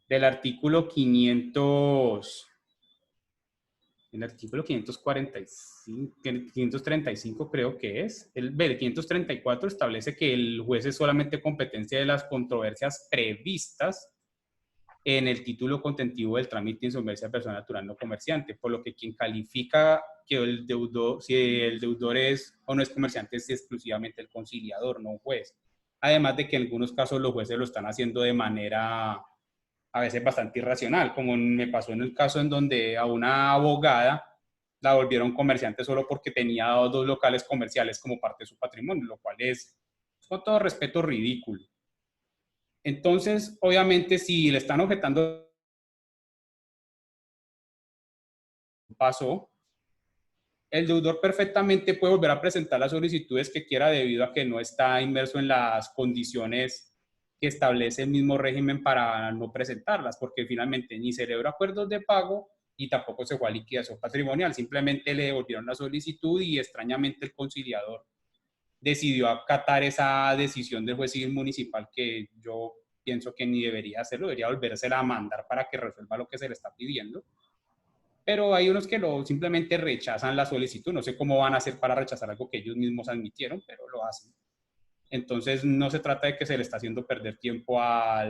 500, el artículo 545, 535 creo que es, el 534 establece que el juez es solamente competencia de las controversias previstas en el título contentivo del trámite de insolvencia de persona natural no comerciante, por lo que quien califica que el deudor, si el deudor es o no es comerciante, es exclusivamente el conciliador, no un juez. Además de que en algunos casos los jueces lo están haciendo de manera a veces bastante irracional, como me pasó en el caso en donde a una abogada la volvieron comerciante solo porque tenía 2 locales comerciales como parte de su patrimonio, lo cual es, con todo respeto, ridículo. Entonces, obviamente, si le están objetando, pasó, el deudor perfectamente puede volver a presentar las solicitudes que quiera debido a que no está inmerso en las condiciones que establece el mismo régimen para no presentarlas, porque finalmente ni celebró acuerdos de pago y tampoco se fue a liquidación patrimonial, simplemente le devolvieron la solicitud y extrañamente el conciliador decidió acatar esa decisión del juez civil municipal que yo pienso que ni debería hacerlo, debería volvérsela a mandar para que resuelva lo que se le está pidiendo. Pero hay unos que simplemente rechazan la solicitud, no sé cómo van a hacer para rechazar algo que ellos mismos admitieron, pero lo hacen. Entonces no se trata de que se le está haciendo perder tiempo a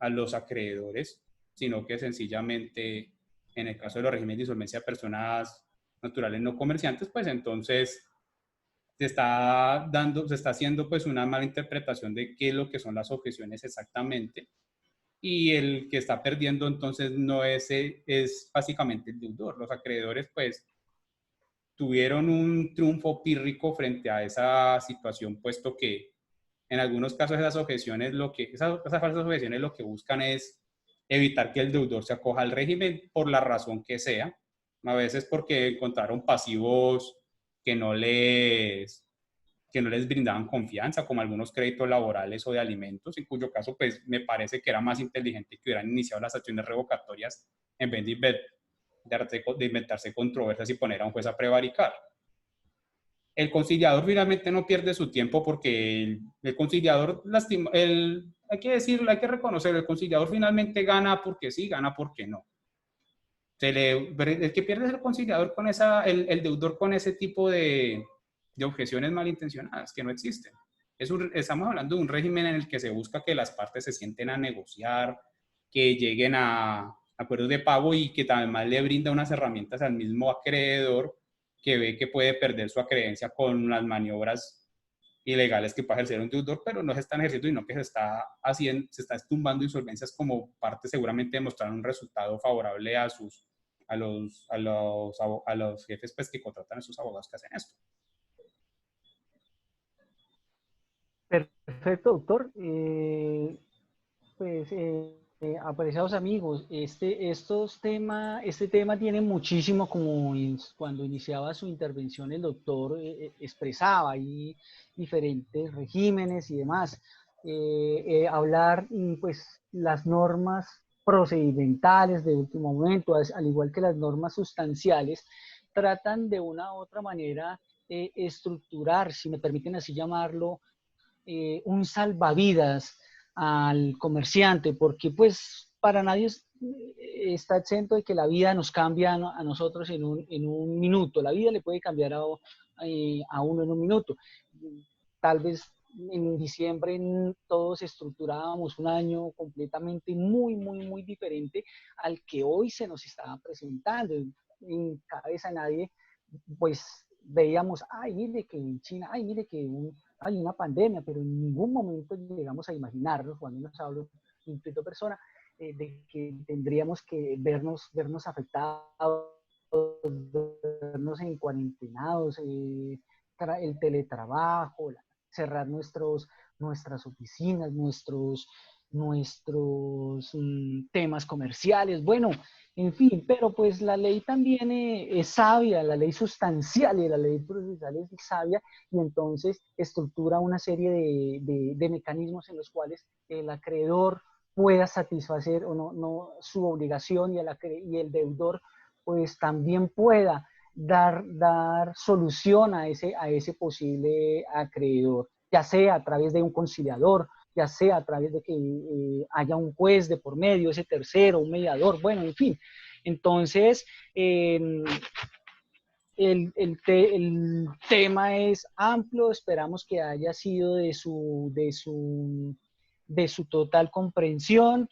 los acreedores, sino que sencillamente en el caso de los regímenes de insolvencia de personas naturales no comerciantes, pues entonces se está haciendo pues una mala interpretación de qué es lo que son las objeciones exactamente, y el que está perdiendo entonces no es básicamente el deudor. Los acreedores pues tuvieron un triunfo pírrico frente a esa situación, puesto que en algunos casos esas falsas objeciones lo que buscan es evitar que el deudor se acoja al régimen por la razón que sea, a veces porque encontraron pasivos que no les que no les brindaban confianza, como algunos créditos laborales o de alimentos, en cuyo caso pues me parece que era más inteligente que hubieran iniciado las acciones revocatorias en vez de inventarse controversias y poner a un juez a prevaricar. El conciliador finalmente no pierde su tiempo porque el conciliador, hay que decirlo, hay que reconocer, el conciliador finalmente gana porque sí, gana porque no. El que pierde es el conciliador con el deudor con ese tipo de objeciones malintencionadas que no existen. Estamos hablando de un régimen en el que se busca que las partes se sienten a negociar, que lleguen a acuerdos de pago y que además le brinda unas herramientas al mismo acreedor que ve que puede perder su acreencia con las maniobras ilegales que puede ejercer un deudor, pero no se están ejerciendo, sino que se está estumbando insolvencias como parte seguramente de mostrar un resultado favorable a los jefes pues, que contratan a esos abogados que hacen esto. Perfecto, doctor. Pues, apreciados amigos, este tema tiene muchísimo, como cuando iniciaba su intervención el doctor expresaba ahí diferentes regímenes y demás. Hablar, pues, las normas procedimentales de último momento, al igual que las normas sustanciales, tratan de una u otra manera estructurar, si me permiten así llamarlo, un salvavidas al comerciante, porque pues para nadie está exento de que la vida nos cambia a nosotros en un minuto. La vida le puede cambiar a uno en un minuto. Tal vez en diciembre todos estructurábamos un año completamente muy diferente al que hoy se nos estaba presentando. En cabeza de nadie, pues veíamos, ay, mire que en China, ay, mire que hay una pandemia, pero en ningún momento llegamos a imaginarnos, cuando nos hablo de persona, de que tendríamos que vernos afectados, vernos en cuarentenados, el teletrabajo, cerrar nuestras oficinas, nuestros temas comerciales, bueno, en fin, pero pues la ley también es sabia, la ley sustancial y la ley procesal es sabia, y entonces estructura una serie de mecanismos en los cuales el acreedor pueda satisfacer o no su obligación, y el deudor pues también pueda dar solución a ese posible acreedor, ya sea a través de un conciliador, ya sea a través de que haya un juez de por medio, ese tercero, un mediador, bueno, en fin. Entonces, el tema es amplio, esperamos que haya sido de su total comprensión.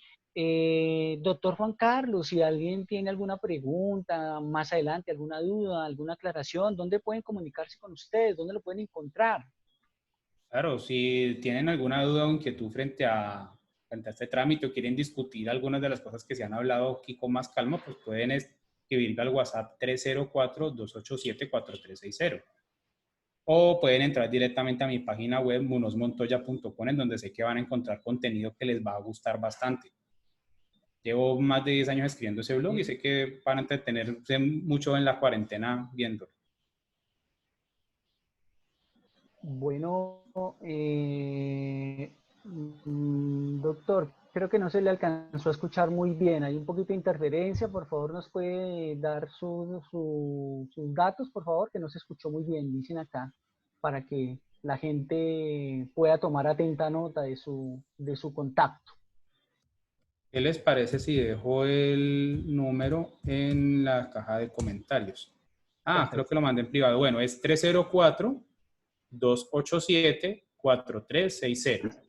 Doctor Juan Carlos, si alguien tiene alguna pregunta más adelante, alguna duda, alguna aclaración, ¿dónde pueden comunicarse con ustedes? ¿Dónde lo pueden encontrar? Claro, si tienen alguna duda o inquietud frente a este trámite o quieren discutir algunas de las cosas que se han hablado aquí con más calma, pues pueden escribir al WhatsApp 304-287-4360. O pueden entrar directamente a mi página web munosmontoya.com, en donde sé que van a encontrar contenido que les va a gustar bastante. Llevo más de 10 años escribiendo ese blog y sé que van a entretenerse mucho en la cuarentena viéndolo. Bueno, doctor, creo que no se le alcanzó a escuchar muy bien. Hay un poquito de interferencia. Por favor, ¿nos puede dar sus datos, por favor? Que no se escuchó muy bien, dicen acá, para que la gente pueda tomar atenta nota de su contacto. ¿Qué les parece si dejo el número en la caja de comentarios? Perfecto. Creo que lo mandé en privado. Bueno, es 304-287-4360.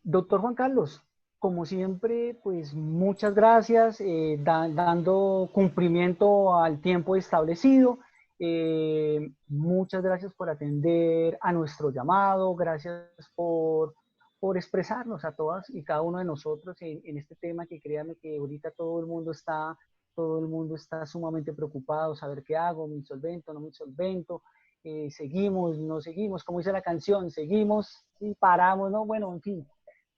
Doctor Juan Carlos, como siempre, pues muchas gracias, dando cumplimiento al tiempo establecido. Muchas gracias por atender a nuestro llamado, gracias por expresarnos a todas y cada uno de nosotros en este tema, que créanme que ahorita todo el mundo está sumamente preocupado, saber qué hago, me insolvento, no me insolvento. Seguimos, no seguimos, como dice la canción, seguimos y paramos, ¿no? Bueno, en fin.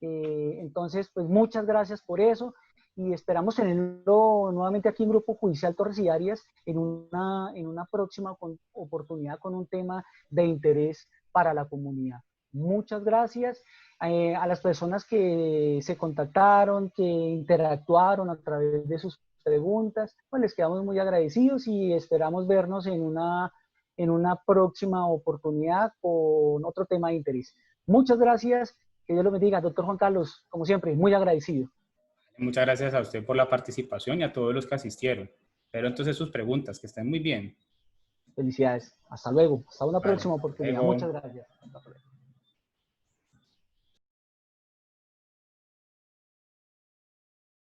Entonces, pues muchas gracias por eso, y esperamos tenerlo nuevamente aquí en Grupo Judicial Torres y Arias en una próxima oportunidad con un tema de interés para la comunidad. Muchas gracias a las personas que se contactaron, que interactuaron a través de sus preguntas, pues les quedamos muy agradecidos y esperamos vernos en una próxima oportunidad con otro tema de interés. Muchas gracias, que Dios lo bendiga. Doctor Juan Carlos, como siempre, muy agradecido. Muchas gracias a usted por la participación y a todos los que asistieron. Pero entonces sus preguntas, que estén muy bien. Felicidades. Hasta luego. Hasta una Vale, próxima oportunidad. luego. Muchas gracias. Hasta luego.